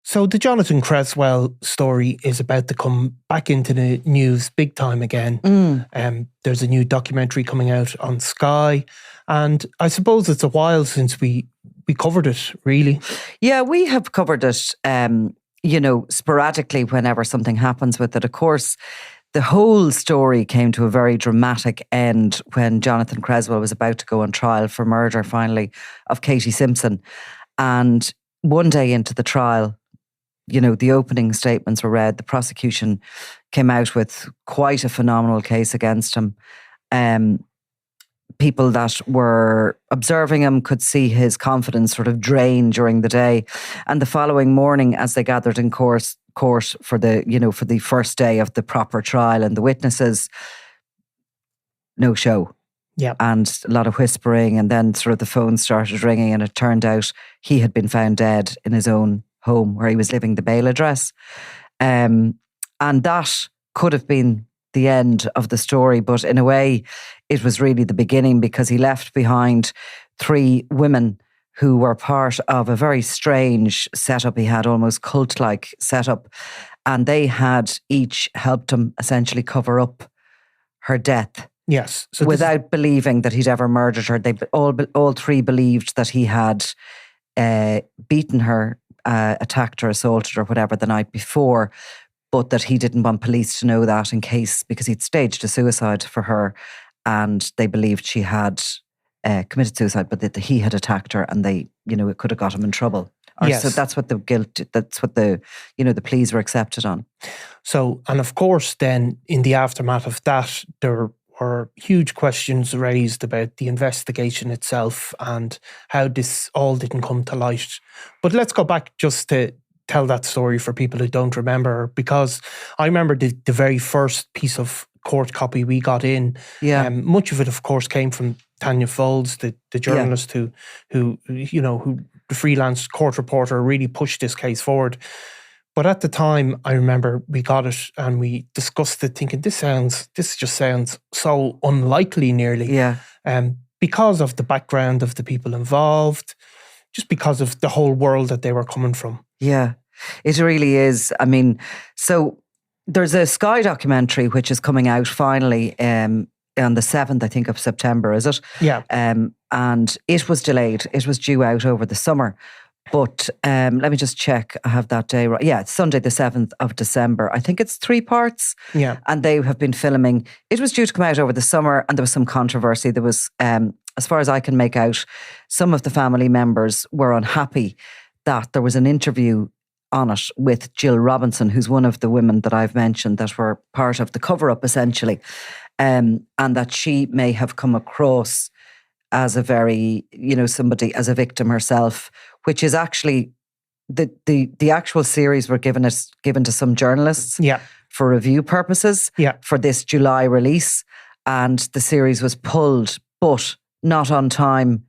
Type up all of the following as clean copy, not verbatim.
So the Jonathan Creswell story is about to come back into the news big time again. There's a new documentary coming out on Sky, and I suppose it's a while since we covered it, really. Yeah, we have covered it, sporadically whenever something happens with it. Of course, the whole story came to a very dramatic end when Jonathan Creswell was about to go on trial for murder, finally, of Katie Simpson. And one day into the trial, the opening statements were read. The prosecution came out with quite a phenomenal case against him. People that were observing him could see his confidence sort of drain during the day. And the following morning, as they gathered in court for the first day of the proper trial and the witnesses, no show. Yeah. And a lot of whispering, and then sort of the phone started ringing, and it turned out he had been found dead in his own home where he was living, the bail address. And that could have been the end of the story, but in a way it was really the beginning, because he left behind 3 women who were part of a very strange setup. He had almost cult-like setup, and they had each helped him essentially cover up her death. Yes. So without believing that he'd ever murdered her. They all 3 believed that he had beaten her, attacked her, assaulted her, whatever, the night before, but that he didn't want police to know that because he'd staged a suicide for her, and they believed she had committed suicide, but that he had attacked her, and it could have got him in trouble. Yes. So that's what the pleas were accepted on. So, and of course then in the aftermath of that, there were huge questions raised about the investigation itself and how this all didn't come to light. But let's go back just to tell that story for people who don't remember, because I remember the very first piece of court copy we got in. Yeah. Much of it, of course, came from Tanya Folds, the journalist who the freelance court reporter, really pushed this case forward. But at the time, I remember we got it and we discussed it, thinking this just sounds so unlikely, nearly. Yeah. Because of the background of the people involved, just because of the whole world that they were coming from. Yeah, it really is. I mean, so there's a Sky documentary which is coming out finally on the 7th, I think, of September, is it? Yeah. And it was delayed. It was due out over the summer. But let me just check. I have that day right. Yeah, it's Sunday the 7th of December. I think it's 3 parts. Yeah. And they have been filming. It was due to come out over the summer, and there was some controversy. There was, as far as I can make out, some of the family members were unhappy that there was an interview on it with Jill Robinson, who's one of the women that I've mentioned that were part of the cover-up, essentially, and that she may have come across as a very, somebody, as a victim herself, which is actually, the actual series were given to some journalists for review purposes for this July release, and the series was pulled, but not on time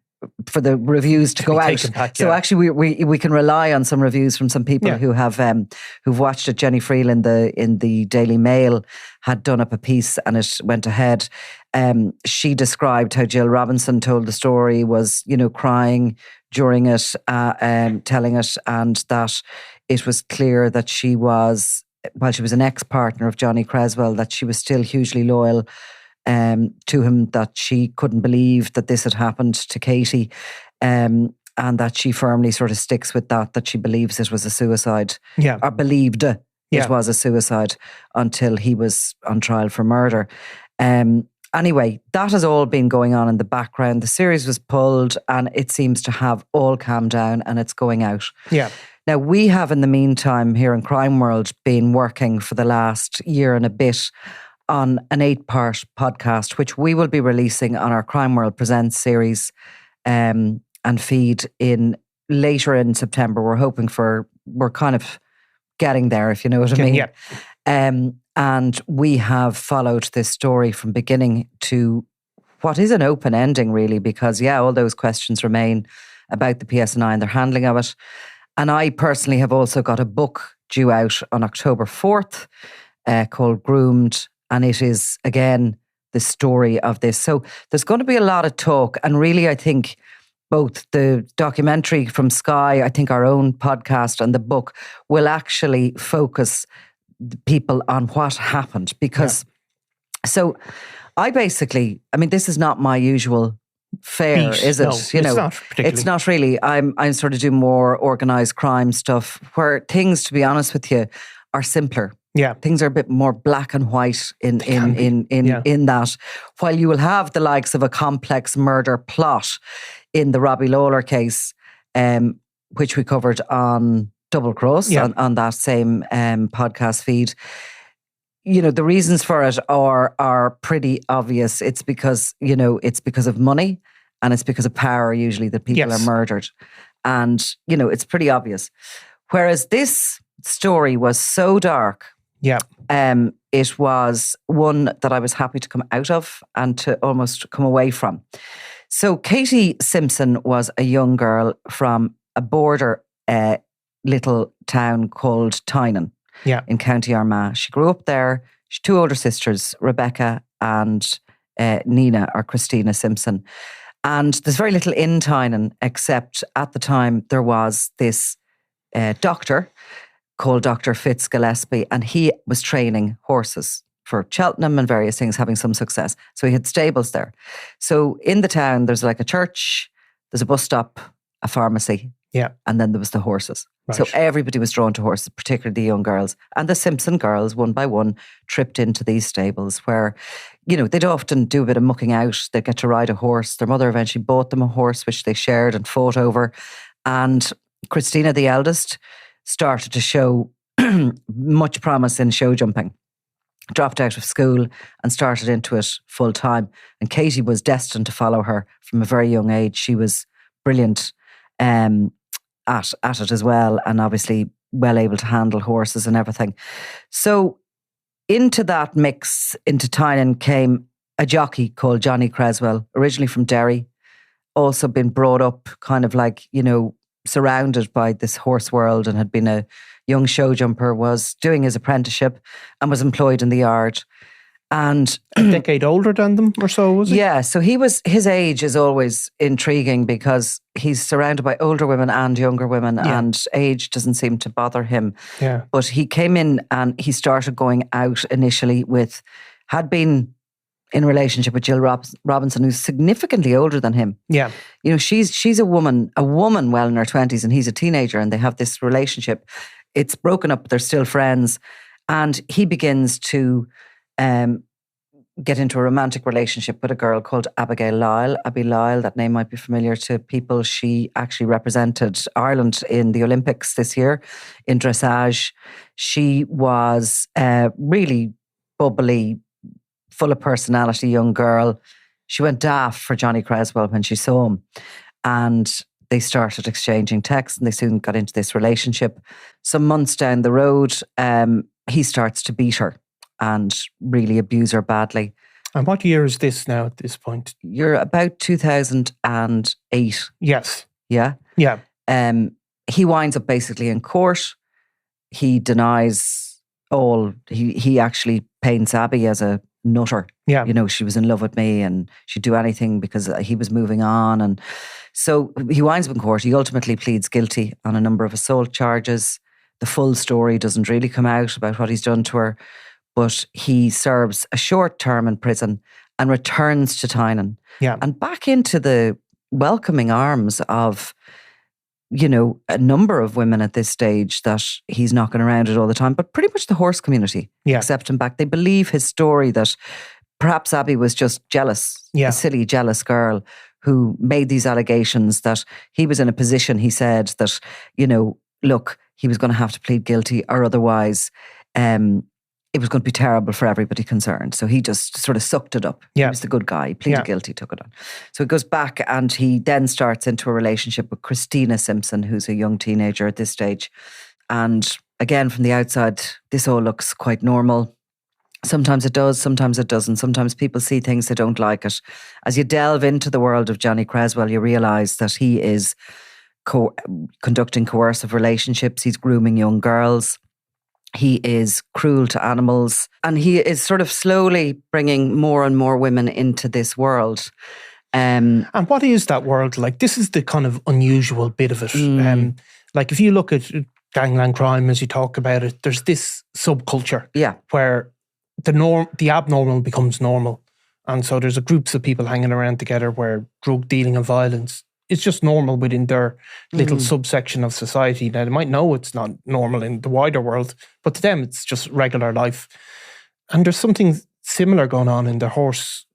for the reviews to go out. Back, so actually we can rely on some reviews from some people who have who've watched it. Jenny Friel in the Daily Mail had done up a piece and it went ahead. She described how Jill Robinson told the story, was crying during it, telling it, and that it was clear that she was, while she was an ex-partner of Johnny Creswell, that she was still hugely loyal to him, that she couldn't believe that this had happened to Katie, and that she firmly sort of sticks with that she believes it was a suicide, or believed it was a suicide until he was on trial for murder. Anyway, that has all been going on in the background. The series was pulled and it seems to have all calmed down and it's going out. Yeah. Now, we have in the meantime here in Crime World been working for the last year and a bit on an 8-part podcast, which we will be releasing on our Crime World Presents series and feed in later in September. We're kind of getting there, if you know what I mean. Yeah. And we have followed this story from beginning to what is an open ending, really, because, all those questions remain about the PSNI and their handling of it. And I personally have also got a book due out on October 4th called Groomed. And it is, again, the story of this. So there's going to be a lot of talk. And really, I think both the documentary from Sky, I think our own podcast, and the book will actually focus people on what happened. Because, so I basically, I mean, this is not my usual fare, is it? No, it's not particularly. It's not really. I'm sort of do more organised crime stuff where things, to be honest with you, are simpler. Yeah. Things are a bit more black and white in that. While you will have the likes of a complex murder plot in the Robbie Lawler case, which we covered on Double Cross on that same podcast feed. You know, the reasons for it are pretty obvious. It's because, you know, it's because of money and it's because of power usually that people are murdered. And, you know, it's pretty obvious. Whereas this story was so dark. Yeah. It was one that I was happy to come out of and to almost come away from. So Katie Simpson was a young girl from a border little town called Tynan in County Armagh. She grew up there. She had two older sisters, Rebecca and Nina or Christina Simpson. And there's very little in Tynan, except at the time there was this doctor called Dr. Fitzgillespie, and he was training horses for Cheltenham and various things, having some success. So he had stables there. So in the town, there's like a church, there's a bus stop, a pharmacy, and then there was the horses. Right. So everybody was drawn to horses, particularly the young girls. And the Simpson girls, one by one, tripped into these stables where, you know, they'd often do a bit of mucking out. They'd get to ride a horse. Their mother eventually bought them a horse, which they shared and fought over. And Christina, the eldest, started to show much promise in show jumping. Dropped out of school and started into it full time. And Katie was destined to follow her from a very young age. She was brilliant at it as well, and obviously well able to handle horses and everything. So into that mix, into Tynan, came a jockey called Johnny Creswell, originally from Derry, also been brought up kind of like, you know, surrounded by this horse world and had been a young show jumper, was doing his apprenticeship and was employed in the yard. And a decade older than them or so, was he? Yeah, so his age is always intriguing because he's surrounded by older women and younger women, and age doesn't seem to bother him. Yeah. But he came in and he started going out initially had been in a relationship with Jill Robinson, who's significantly older than him. Yeah. You know, she's a woman well in her 20s, and he's a teenager, and they have this relationship. It's broken up, but they're still friends. And he begins to get into a romantic relationship with a girl called Abigail Lyle. Abby Lyle, that name might be familiar to people. She actually represented Ireland in the Olympics this year in dressage. She was really bubbly, full of personality young girl. She went daft for Johnny Creswell when she saw him. And they started exchanging texts and they soon got into this relationship. Some months down the road, he starts to beat her and really abuse her badly. And what year is this now at this point? You're about 2008. Yes. Yeah? Yeah. He winds up basically in court. He denies all. He actually paints Abby as a nutter. Yeah. You know, she was in love with me and she'd do anything because he was moving on. And so he winds up in court. He ultimately pleads guilty on a number of assault charges. The full story doesn't really come out about what he's done to her. But he serves a short term in prison and returns to Tynan. Yeah. And back into the welcoming arms of, you know, a number of women at this stage that he's knocking around it all the time, but pretty much the horse community accept him back. They believe his story that perhaps Abby was just jealous, a silly, jealous girl who made these allegations that he was in a position, he said, that, you know, look, he was going to have to plead guilty or otherwise it was going to be terrible for everybody concerned. So he just sort of sucked it up. Yeah. He was the good guy. He pleaded guilty, took it on. So he goes back and he then starts into a relationship with Christina Simpson, who's a young teenager at this stage. And again, from the outside, this all looks quite normal. Sometimes it does, sometimes it doesn't. Sometimes people see things they don't like it. As you delve into the world of Johnny Creswell, you realise that he is conducting coercive relationships. He's grooming young girls. He is cruel to animals, and he is sort of slowly bringing more and more women into this world. And what is that world like? This is the kind of unusual bit of it. Like if you look at gangland crime, as you talk about it, there's this subculture where the abnormal becomes normal. And so there's groups of people hanging around together where drug dealing and violence is just normal within their little subsection of society. Now, they might know it's not normal in the wider world, but to them, it's just regular life. And there's something similar going on in the horse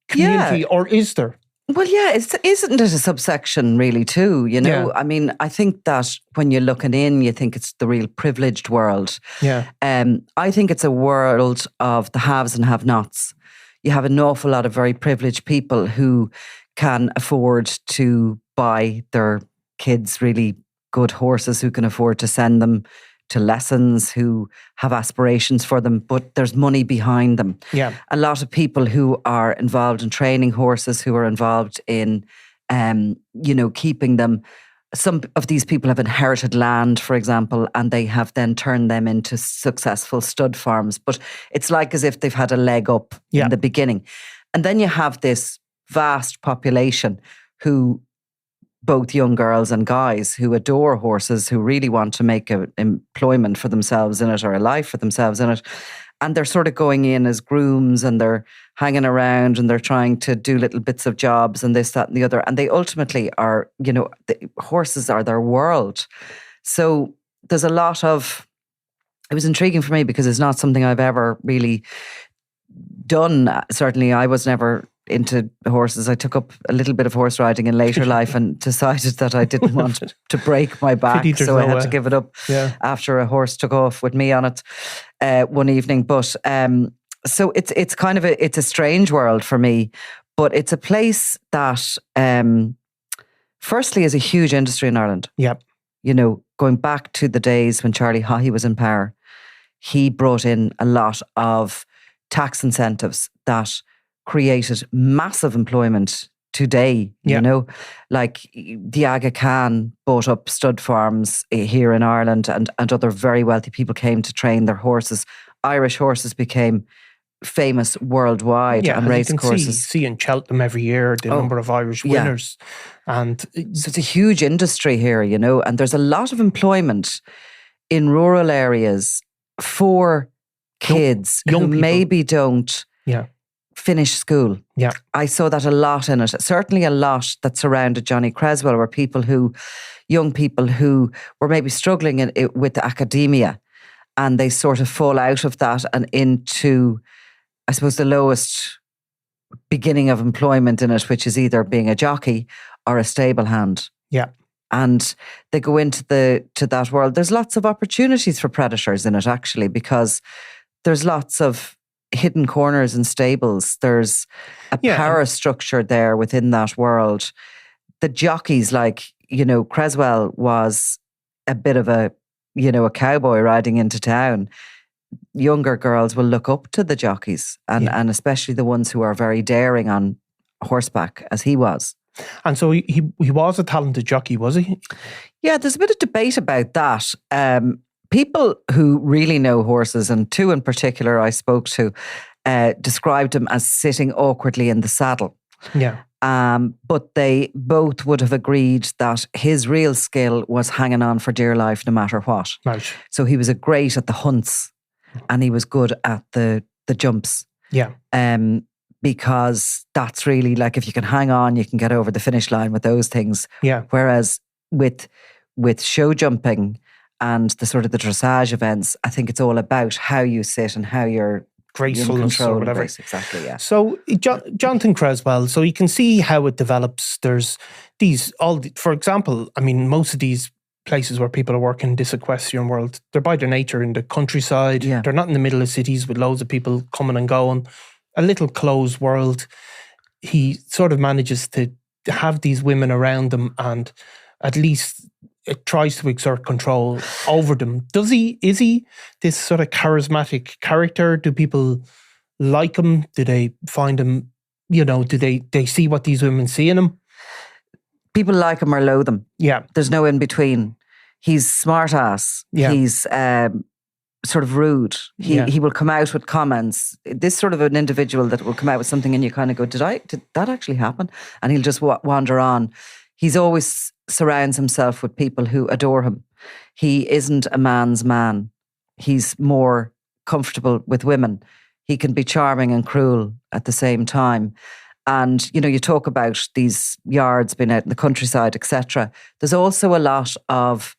community, or is there? Well, isn't it a subsection really too, you know? I mean, I think that when you're looking in, you think it's the real privileged world. I think it's a world of the haves and have-nots. You have an awful lot of very privileged people who can afford to buy their kids really good horses, who can afford to send them to lessons, who have aspirations for them, but there's money behind them. A lot of people who are involved in training horses, who are involved in, keeping them. Some of these people have inherited land, for example, and they have then turned them into successful stud farms. But it's like as if they've had a leg up in the beginning. And then you have this vast population who, both young girls and guys, who adore horses, who really want to make an employment for themselves in it, or a life for themselves in it. And they're sort of going in as grooms, and they're hanging around, and they're trying to do little bits of jobs and this, that and the other. And they ultimately are, the horses are their world. So there's a lot of, it was intriguing for me because it's not something I've ever really done. Certainly I was never into horses. I took up a little bit of horse riding in later life and decided that I didn't want to break my back, so I had to give it up after a horse took off with me on it one evening. But so it's kind of it's a strange world for me, but it's a place that firstly is a huge industry in Ireland. Going back to the days when Charlie Haughey was in power, he brought in a lot of tax incentives that created massive employment today, like the Aga Khan bought up stud farms here in Ireland, and other very wealthy people came to train their horses. Irish horses became famous worldwide on race courses. You can see in Cheltenham every year the number of Irish winners. And so it's a huge industry here, and there's a lot of employment in rural areas for kids young who people. Maybe don't finish school. I saw that a lot in it. Certainly a lot that surrounded Johnny Creswell were young people who were maybe struggling with academia, and they sort of fall out of that and into, I suppose, the lowest beginning of employment in it, which is either being a jockey or a stable hand. And they go into that world. There's lots of opportunities for predators in it, actually, because there's lots of hidden corners and stables. There's a power structure there within that world. The jockeys, Creswell was a bit of a cowboy riding into town. Younger girls will look up to the jockeys, and especially the ones who are very daring on horseback, as he was. And so he was a talented jockey, was he? Yeah, there's a bit of debate about that. People who really know horses, and two in particular I spoke to, described him as sitting awkwardly in the saddle. But they both would have agreed that his real skill was hanging on for dear life no matter what. Right. So he was great at the hunts, and he was good at the jumps. Because that's really, if you can hang on, you can get over the finish line with those things. Whereas with show jumping and the sort of the dressage events, I think it's all about how you sit and how you're gracefulness or whatever. Exactly, yeah. So Jonathan Creswell, so you can see how it develops. There's for example, I mean, most of these places where people are working in this equestrian world, they're by their nature in the countryside. They're not in the middle of cities with loads of people coming and going. A little closed world. He sort of manages to have these women around him, and at least it tries to exert control over them. Is he this sort of charismatic character? Do people like him? Do they find him, do they see what these women see in him? People like him or loathe him. Yeah. There's no in between. He's smart ass. He's sort of rude. He will come out with comments. This sort of an individual that will come out with something and you kind of go, did that actually happen? And he'll just wander on. He's always surrounds himself with people who adore him. He isn't a man's man. He's more comfortable with women. He can be charming and cruel at the same time. And, you know, you talk about these yards being out in the countryside, etc. There's also a lot of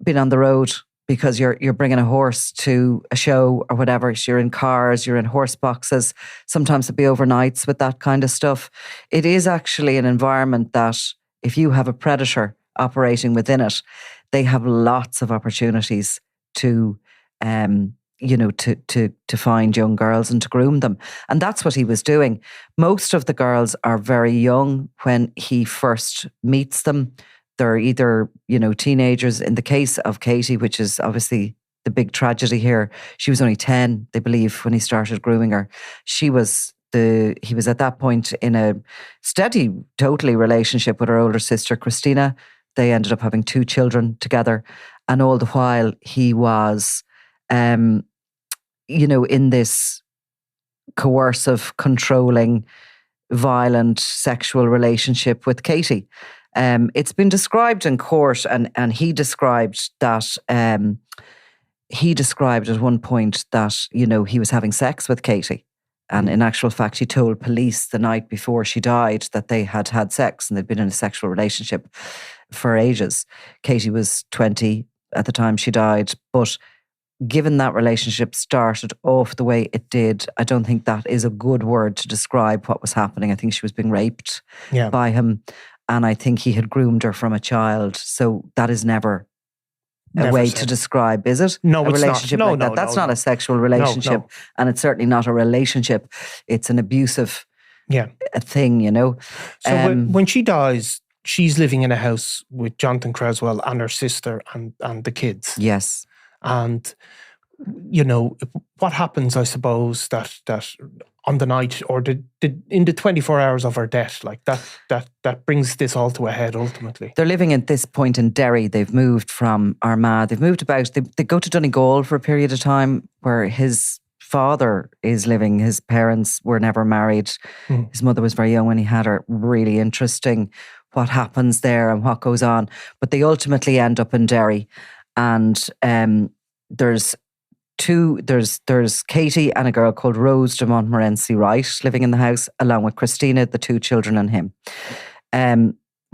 being on the road because you're bringing a horse to a show or whatever. So you're in cars, you're in horse boxes. Sometimes it'll be overnights with that kind of stuff. It is actually an environment that if you have a predator operating within it, they have lots of opportunities to to find young girls and to groom them. And that's what he was doing. Most of the girls are very young when he first meets them. They're either, teenagers. In the case of Katie, which is obviously the big tragedy here, she was only 10, they believe, when he started grooming her. He was at that point in a steady, totally relationship with her older sister, Christina. They ended up having 2 children together. And all the while he was in this coercive, controlling, violent sexual relationship with Katie. It's been described in court, and he described that. He described at one point that he was having sex with Katie, and in actual fact, he told police the night before she died that they had had sex and they'd been in a sexual relationship for ages. Katie was 20 at the time she died, but given that relationship started off the way it did, I don't think that is a good word to describe what was happening. I think she was being raped by him, and I think he had groomed her from a child. So that is never a way to describe, is it? No, a it's relationship not. Like that. That's not a sexual relationship, and it's certainly not a relationship. It's an abusive thing, So when she dies, she's living in a house with Jonathan Creswell and her sister and the kids. Yes. And, what happens, I suppose, that on the night or in the 24 hours of her death, like that brings this all to a head ultimately. They're living at this point in Derry. They've moved from Armagh. They've moved about. They go to Donegal for a period of time where his father is living. His parents were never married. His mother was very young when he had her. Really interesting what happens there and what goes on. But they ultimately end up in Derry. And there's Katie and a girl called Rose de Montmorency Wright living in the house, along with Christina, the 2 children, and him.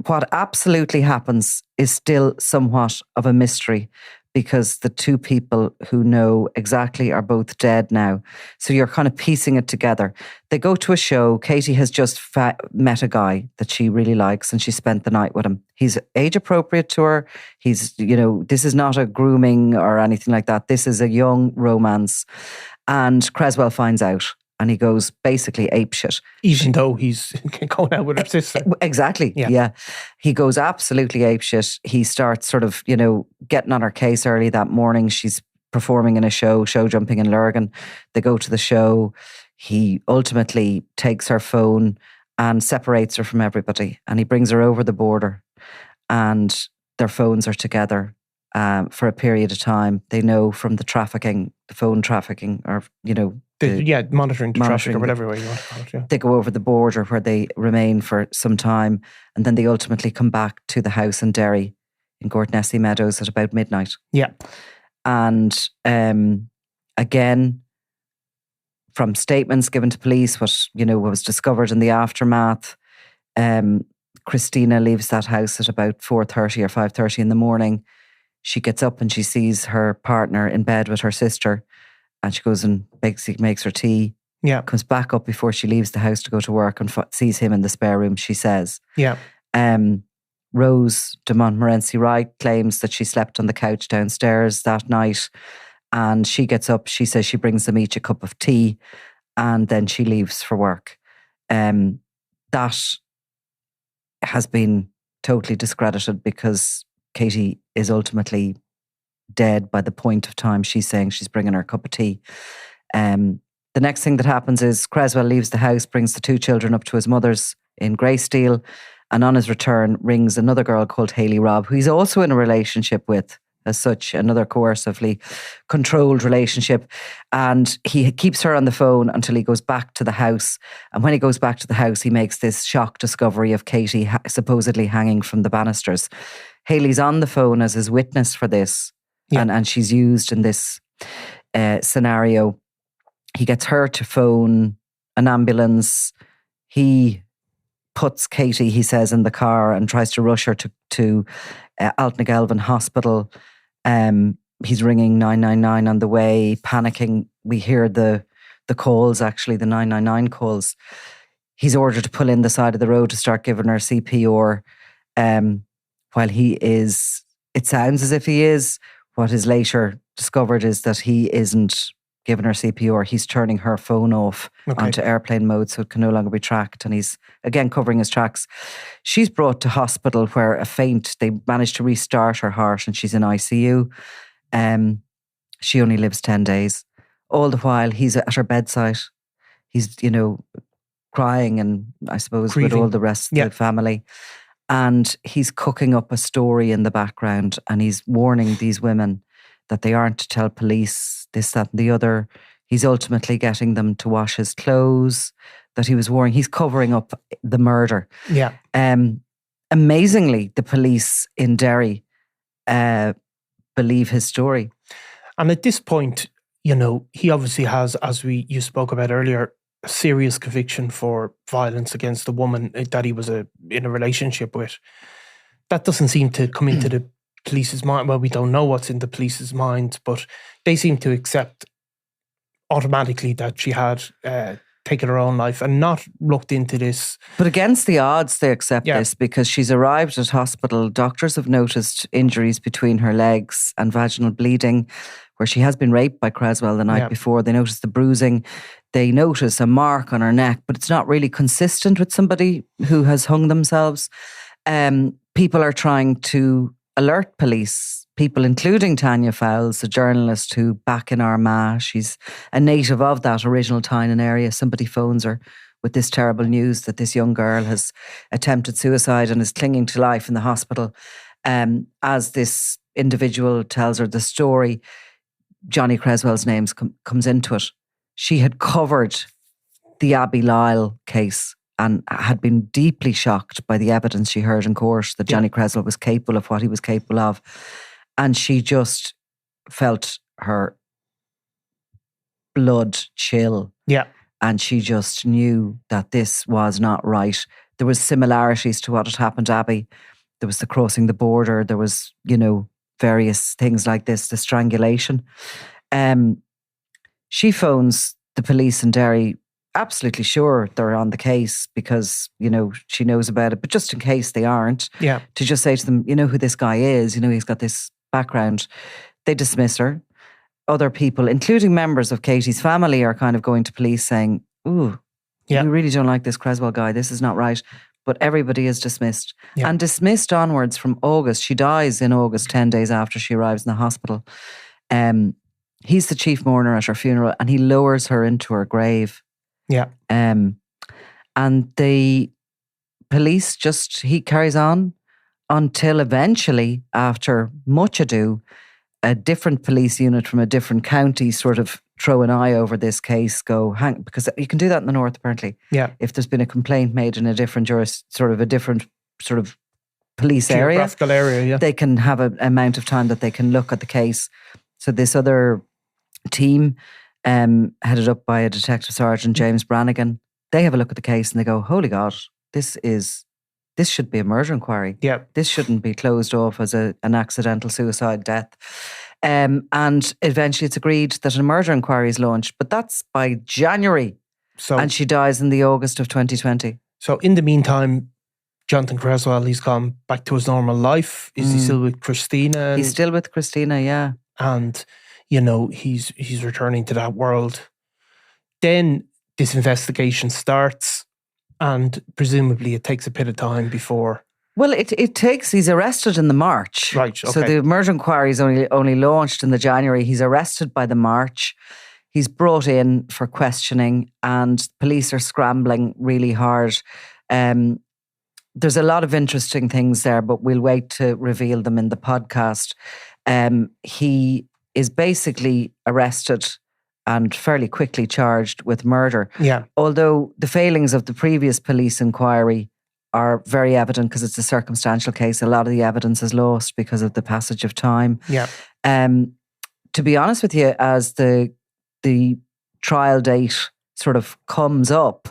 What absolutely happens is still somewhat of a mystery, because the 2 people who know exactly are both dead now. So you're kind of piecing it together. They go to a show. Katie has just met a guy that she really likes, and she spent the night with him. He's age appropriate to her. He's, this is not a grooming or anything like that. This is a young romance. And Creswell finds out, and he goes basically apeshit. Even though he's going out with her sister. Exactly. Yeah. He goes absolutely apeshit. He starts sort of, getting on her case early that morning. She's performing in a show jumping in Lurgan. They go to the show. He ultimately takes her phone and separates her from everybody. And he brings her over the border, and their phones are together for a period of time. They know from the phone trafficking, or, monitoring the traffic or whatever way you want to call it. Yeah. They go over the border where they remain for some time, and then they ultimately come back to the house in Derry in Gortnessy Meadows at about midnight. Yeah. And again, from statements given to police, what was discovered in the aftermath, Christina leaves that house at about 4:30 or 5:30 in the morning. She gets up and she sees her partner in bed with her sister. And she goes and makes her tea. Yeah. Comes back up before she leaves the house to go to work and sees him in the spare room, she says. Yeah. Rose de Montmorency Wright claims that she slept on the couch downstairs that night. And she gets up, she says she brings them each a cup of tea, and then she leaves for work. That has been totally discredited, because Katie is ultimately dead by the point of time she's saying she's bringing her a cup of tea. The next thing that happens is Creswell leaves the house, brings the 2 children up to his mother's in Greysteel, and on his return rings another girl called Hayley Robb, who he's also in a relationship with as such, another coercively controlled relationship. And he keeps her on the phone until he goes back to the house. And when he goes back to the house, he makes this shock discovery of Katie supposedly hanging from the banisters. Hayley's on the phone as his witness for this. Yeah. And she's used in this scenario. He gets her to phone an ambulance. He puts Katie, he says, in the car and tries to rush her to Altnagelvin Hospital. He's ringing 999 on the way, panicking. We hear the calls, actually, the 999 calls. He's ordered to pull in the side of the road to start giving her CPR. While he is, it sounds as if he is. What is later discovered is that he isn't giving her CPR. He's turning her phone off onto airplane mode so it can no longer be tracked. And he's, again, covering his tracks. She's brought to hospital where a faint, they managed to restart her heart and she's in ICU. She only lives 10 days. All the while, he's at her bedside. He's, crying and I suppose grieving with all the rest of the family. And he's cooking up a story in the background and he's warning these women that they aren't to tell police this, that and the other. He's ultimately getting them to wash his clothes that he was wearing. He's covering up the murder. Yeah. Amazingly, the police in Derry believe his story. And at this point, he obviously has, as you spoke about earlier, a serious conviction for violence against a woman that he was in a relationship with. That doesn't seem to come into the police's mind. Well, we don't know what's in the police's mind, but they seem to accept automatically that she had taken her own life and not looked into this. But against the odds, they accept this because she's arrived at hospital. Doctors have noticed injuries between her legs and vaginal bleeding, where she has been raped by Creswell the night before. They notice the bruising. They notice a mark on her neck, but it's not really consistent with somebody who has hung themselves. People are trying to alert police, people including Tanya Fowles, a journalist who back in Armagh, she's a native of that original Tynan area. Somebody phones her with this terrible news that this young girl has attempted suicide and is clinging to life in the hospital. As this individual tells her the story, Johnny Creswell's name comes into it. She had covered the Abbey Lyle case and had been deeply shocked by the evidence she heard in court that Johnny Creswell was capable of what he was capable of. And she just felt her blood chill. Yeah. And she just knew that this was not right. There was similarities to what had happened to Abbey. There was the crossing the border. There was, various things like this, the strangulation. She phones the police in Derry, absolutely sure they're on the case because, she knows about it. But just in case they aren't, to just say to them, who this guy is, he's got this background. They dismiss her. Other people, including members of Katie's family, are kind of going to police saying, ooh, we really don't like this Creswell guy. This is not right. But everybody is dismissed. Yeah. And dismissed onwards from August. She dies in August, 10 days after she arrives in the hospital. He's the chief mourner at her funeral and he lowers her into her grave. Yeah. And the police he carries on until eventually, after much ado, a different police unit from a different county sort of throw an eye over this case, because you can do that in the north apparently. Yeah. If there's been a complaint made in a different police area. Geographical area, yeah. They can have an amount of time that they can look at the case. So this other team, headed up by a Detective Sergeant James Brannigan, they have a look at the case and they go, holy God, this should be a murder inquiry. Yeah. This shouldn't be closed off as an accidental suicide death. And eventually it's agreed that a murder inquiry is launched, but that's by January. And she dies in the August of 2020. So in the meantime, Jonathan Creswell, he's gone back to his normal life. Is he still with Christina? He's still with Christina, yeah. And, he's returning to that world. Then this investigation starts and presumably it takes a bit of time before... Well, he's arrested in the March. Right, okay. So the murder inquiry is only launched in the January. He's arrested by the March. He's brought in for questioning and police are scrambling really hard. There's a lot of interesting things there, but we'll wait to reveal them in the podcast. he is basically arrested and fairly quickly charged with murder. Yeah. Although the failings of the previous police inquiry are very evident because it's a circumstantial case. A lot of the evidence is lost because of the passage of time. Yeah. To be honest with you, as the trial date sort of comes up,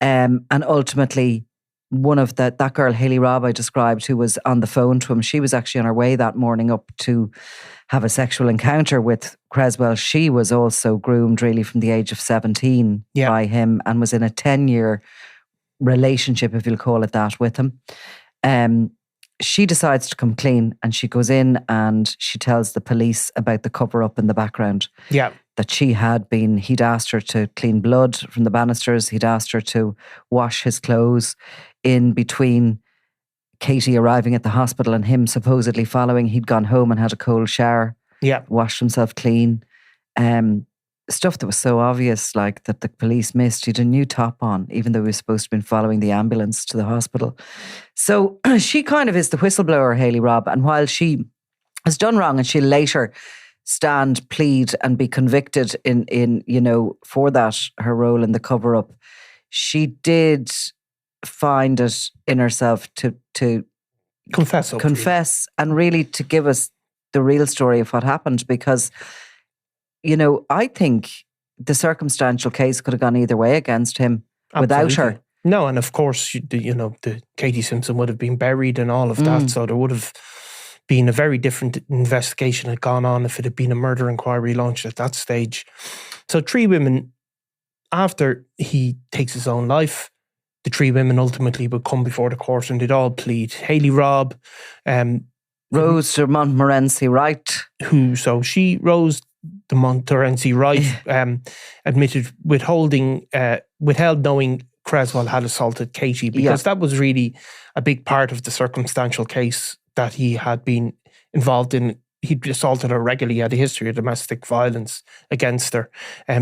and ultimately one of that girl, Hayley Robb, I described, who was on the phone to him, she was actually on her way that morning up to have a sexual encounter with Creswell. She was also groomed really from the age of 17 by him and was in a 10-year relationship, if you'll call it that, with him. She decides to come clean and she goes in and she tells the police about the cover-up in the background. Yeah. That he'd asked her to clean blood from the banisters. He'd asked her to wash his clothes in between Katie arriving at the hospital and him supposedly following. He'd gone home and had a cold shower. Yeah. Washed himself clean. Stuff that was so obvious, like that the police missed. He had a new top on, even though he was supposed to have been following the ambulance to the hospital. So she kind of is the whistleblower, Hayley Robb. And while she has done wrong and she'll later stand, plead and be convicted in for that, her role in the cover-up, she did find it in herself to confess and really to give us the real story of what happened, because I think the circumstantial case could have gone either way against him. Absolutely. Without her. No, and of course, the Katie Simpson would have been buried and all of that, so there would have been a very different investigation had gone on if it had been a murder inquiry launched at that stage. So 3 women, after he takes his own life, the 3 women ultimately would come before the court and they'd all plead. Hayley Robb, Rose de Montmorency Wright, Rose de Montmorency Wright admitted withheld knowing Creswell had assaulted Katie, because that was really a big part of the circumstantial case that he had been involved in. He'd assaulted her regularly, had a history of domestic violence against her.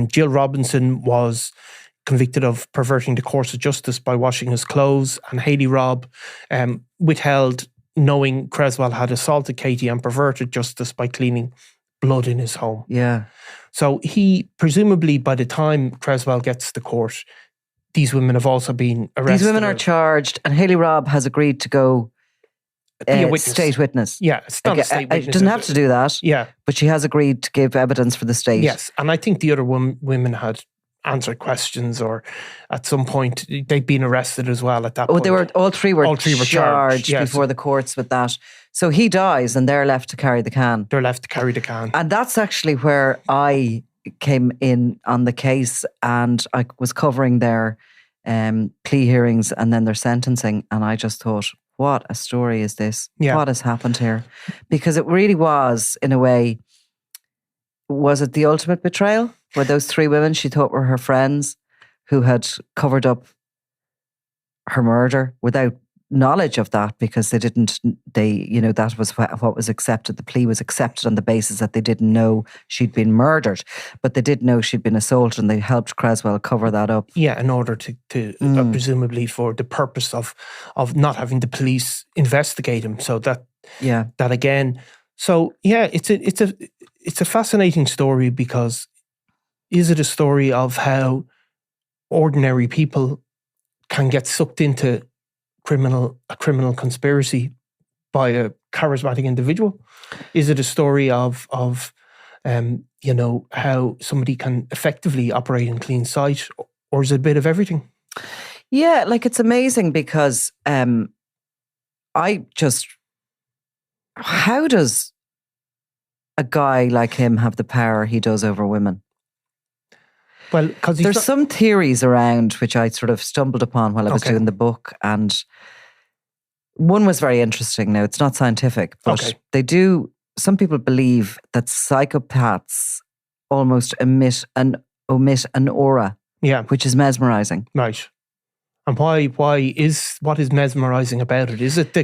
Jill Robinson was convicted of perverting the course of justice by washing his clothes, and Hayley Robb withheld knowing Creswell had assaulted Katie and perverted justice by cleaning blood in his home. Yeah. So he, presumably by the time Creswell gets to court, these women have also been arrested. These women are charged, and Hayley Robb has agreed to go be a witness. State witness. Yeah, it's not a state witness. She doesn't have to do that. Yeah. But she has agreed to give evidence for the state. Yes, and I think the other women had answered questions, or at some point they'd been arrested as well at that point. All three were charged before the courts with that. So he dies and they're left to carry the can. They're left to carry the can. And that's actually where I came in on the case, and I was covering their plea hearings and then their sentencing, and I just thought, what a story is this? Yeah. What has happened here? Because it really was, in a way, was it the ultimate betrayal? Were those 3 women she thought were her friends who had covered up her murder without knowledge of that, because that was what was accepted. The plea was accepted on the basis that they didn't know she'd been murdered, but they did know she'd been assaulted, and they helped Creswell cover that up. Yeah, in order to presumably for the purpose of not having the police investigate him. So that again. So yeah, it's a fascinating story, because is it a story of how ordinary people can get sucked into a criminal conspiracy by a charismatic individual? Is it a story of how somebody can effectively operate in clean sight, or is it a bit of everything? Yeah, it's amazing, because how does a guy like him have the power he does over women? Well, because there's some theories around which I sort of stumbled upon while I was doing the book, and one was very interesting. Now, it's not scientific, but some people believe that psychopaths almost omit an aura, which is mesmerizing. Right. And what is mesmerizing about it? Is it he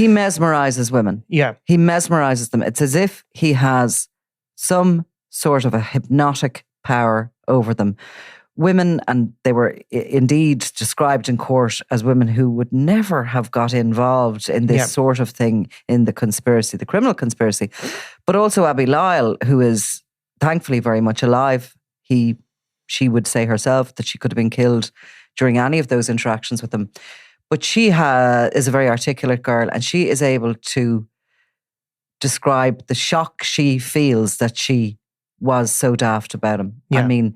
mesmerizes women. Yeah. He mesmerizes them. It's as if he has some sort of a hypnotic power over them, women, and they were indeed described in court as women who would never have got involved in this sort of thing, in the conspiracy, the criminal conspiracy. But also Abby Lyle, who is thankfully very much alive. She would say herself that she could have been killed during any of those interactions with them. But she is a very articulate girl, and she is able to describe the shock she feels that she was so daft about him. I mean,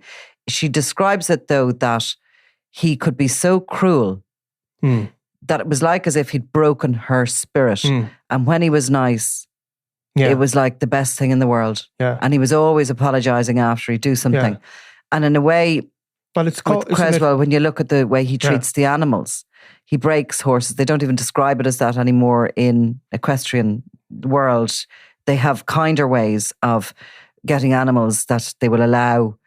she describes it, though, that he could be so cruel that it was like as if he'd broken her spirit. And when he was nice, it was like the best thing in the world. And he was always apologising after he'd do something. And in a way, with Creswell, when you look at the way he treats the animals, he breaks horses. They don't even describe it as that anymore in equestrian world. They have kinder ways of getting animals that they will allow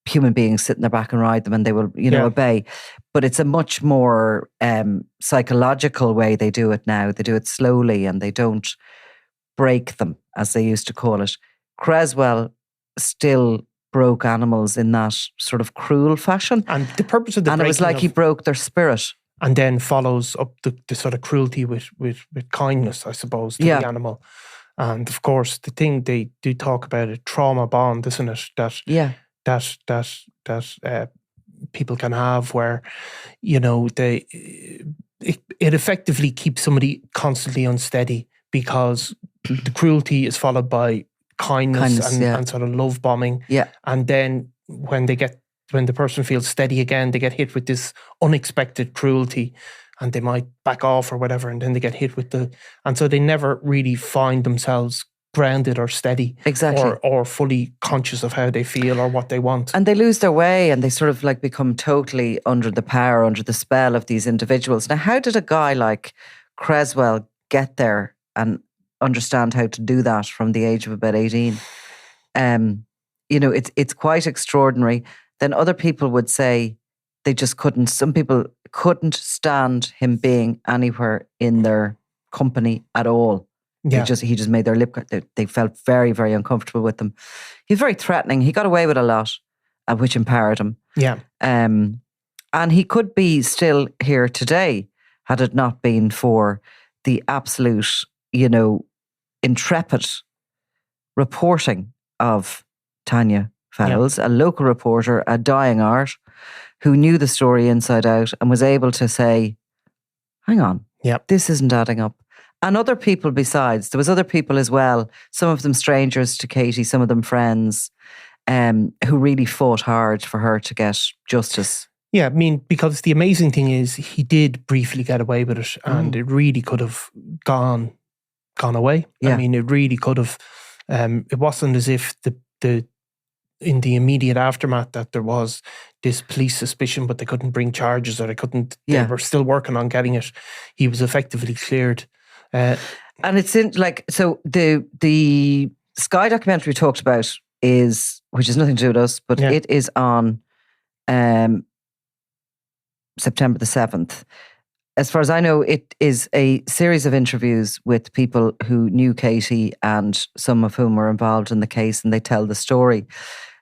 human beings sit in their back and ride them, and they will, obey. But it's a much more psychological way they do it now. They do it slowly, and they don't break them, as they used to call it. Creswell still broke animals in that sort of cruel fashion. And the purpose of the it was like he broke their spirit. And then follows up the sort of cruelty with kindness, I suppose, to the animal. And of course, the thing they do talk about, a trauma bond, isn't it? That people can have, where it effectively keeps somebody constantly unsteady, because the cruelty is followed by kindness and sort of love bombing. And then when the person feels steady again, they get hit with this unexpected cruelty, and they might back off or whatever, and then they get hit with and so they never really find themselves grounded or steady, or fully conscious of how they feel or what they want. And they lose their way, and they sort of like become totally under the spell of these individuals. Now, how did a guy like Creswell get there and understand how to do that from the age of about 18? It's quite extraordinary. Then other people would say they just couldn't. Some people couldn't stand him being anywhere in their company at all. He just made their lip. They felt very, very uncomfortable with them. He was very threatening. He got away with a lot, which empowered him. And he could be still here today had it not been for the absolute, intrepid reporting of Tanya Fowles, a local reporter, a dying art, who knew the story inside out and was able to say, hang on, this isn't adding up. And other people besides, there was other people as well, some of them strangers to Katie, some of them friends, who really fought hard for her to get justice. Yeah, I mean, because the amazing thing is he did briefly get away with it, and it really could have gone away. I mean, it really could have. It wasn't as if in the immediate aftermath that there was this police suspicion, but they couldn't bring charges, or they were still working on getting it. He was effectively cleared. And it's so the Sky documentary we talked about which has nothing to do with us, but it is on September the 7th. As far as I know, it is a series of interviews with people who knew Katie, and some of whom were involved in the case, and they tell the story.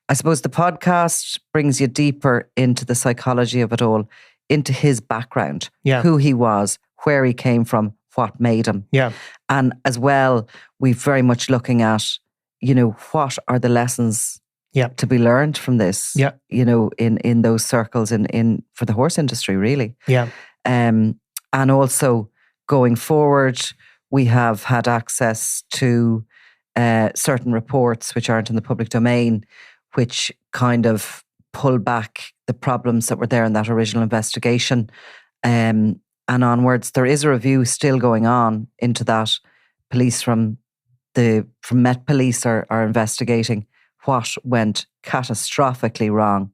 I suppose the podcast brings you deeper into the psychology of it all, into his background, who he was, where he came from, what made him. And as well, we're very much looking at, what are the lessons to be learned from this, in those circles in for the horse industry, really. And also going forward, we have had access to certain reports which aren't in the public domain, which kind of pull back the problems that were there in that original investigation. And onwards, there is a review still going on into that. Police from Met Police are investigating what went catastrophically wrong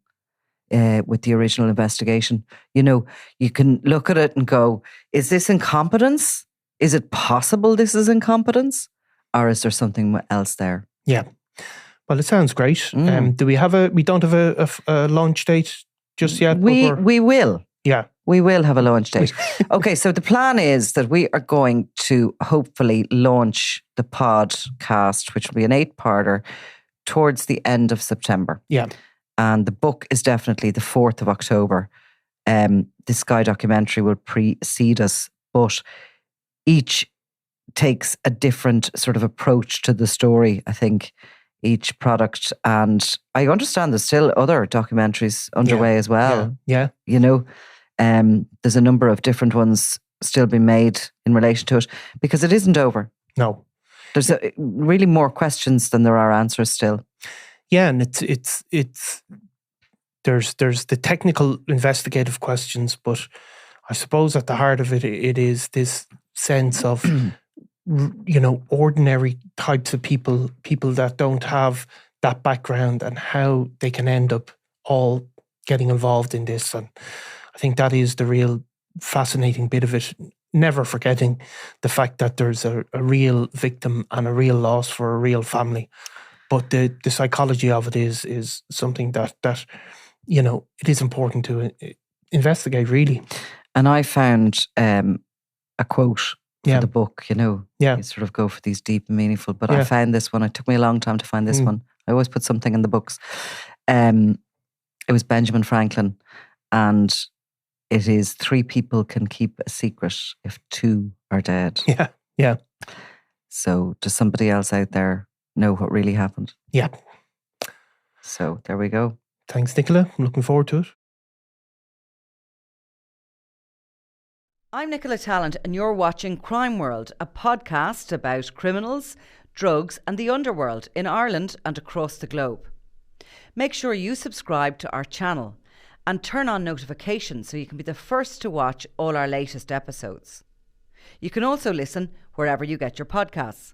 with the original investigation. You can look at it and go, is this incompetence? Is it possible this is incompetence? Or is there something else there? Yeah. Well, it sounds great. Do we don't have a launch date just yet? We will. Yeah. We will have a launch date. Okay, so the plan is that we are going to hopefully launch the podcast, which will be an 8-parter, towards the end of September. Yeah. And the book is definitely the 4th of October. The Sky documentary will precede us, but each takes a different sort of approach to the story, I think, each product. And I understand there's still other documentaries underway as well. Yeah. You know, there's a number of different ones still being made in relation to it, because it isn't over. No. There's really more questions than there are answers still. Yeah, and there's the technical investigative questions, but I suppose at the heart of it is this sense of ordinary types of people that don't have that background, and how they can end up all getting involved in this. And I think that is the real fascinating bit of it, never forgetting the fact that there's a real victim and a real loss for a real family. But the psychology of it is something that it is important to investigate, really. And I found a quote for the book, you sort of go for these deep and meaningful. But I found this one. It took me a long time to find this one. I always put something in the books. It was Benjamin Franklin, and it is 3 people can keep a secret if 2 are dead. Yeah. So does somebody else out there know what really happened? Yeah. So there we go. Thanks, Nicola. I'm looking forward to it. I'm Nicola Tallant, and you're watching Crime World, a podcast about criminals, drugs and the underworld in Ireland and across the globe. Make sure you subscribe to our channel and turn on notifications so you can be the first to watch all our latest episodes. You can also listen wherever you get your podcasts.